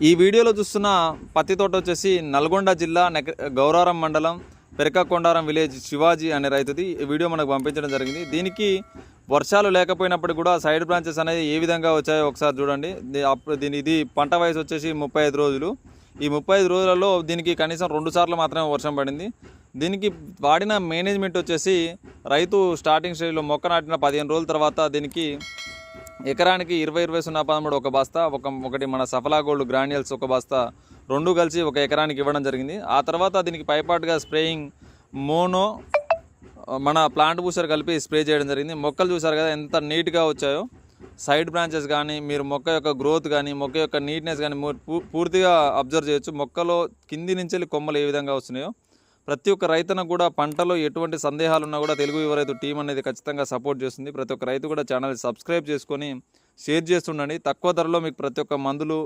ఈ వీడియోలో చూస్తున్న పత్తి తోట వచ్చేసి నల్గొండ జిల్లా గౌరారం మండలం పెరకకొండారం విలేజ్ శివాజీ అనే రైతుది. ఈ వీడియో మనకు పంపించడం జరిగింది. దీనికి వర్షాలు లేకపోయినప్పటికీ కూడా సైడ్ బ్రాంచెస్ అనేది ఏ విధంగా వచ్చాయో ఒకసారి చూడండి. ఇది పంట వయసు వచ్చేసి 35 రోజులు. ఈ 35 రోజులలో దీనికి కనీసం 2 సార్లు మాత్రమే వర్షం పడింది. దీనికి వాడిన మేనేజ్మెంట్ వచ్చేసి రైతు స్టార్టింగ్ స్టేజ్లో మొక్క నాటిన 15 రోజుల తర్వాత దీనికి ఎకరానికి 20-20-0-13 ఒక బస్తా, ఒకటి మన సఫలా గోల్డ్ గ్రాన్యూల్స్ ఒక బస్తా, 2 కలిసి ఒక ఎకరానికి ఇవ్వడం జరిగింది. ఆ తర్వాత దీనికి పైపాటుగా స్ప్రేయింగ్ మోనో మన ప్లాంట్ బూస్టర్ కలిపి స్ప్రే చేయడం జరిగింది. మొక్కలు చూసారు కదా ఎంత నీట్గా వచ్చాయో. సైడ్ బ్రాంచెస్ కానీ మీరు మొక్క యొక్క గ్రోత్ కానీ మొక్క యొక్క నీట్నెస్ కానీ పూర్తిగా అబ్జర్వ్ చేయొచ్చు. మొక్కలో కింది నుంచి వెళ్ళి కొమ్మలు ఏ విధంగా వస్తున్నాయో. ప్రతి ఒక్క రైతులకు కూడా పంటలో ఎటువంటి సందేహాలు ఉన్నా కూడా తెలుగు యువ రైతు టీం అనేది ఖచ్చితంగా సపోర్ట్ చేస్తుంది. ప్రతి ఒక్క రైతు కూడా ఛానల్ సబ్స్క్రైబ్ చేసుకొని షేర్ చేస్తుండండి. తక్కువ ధరలో మీకు ప్రతి ఒక్క మందులు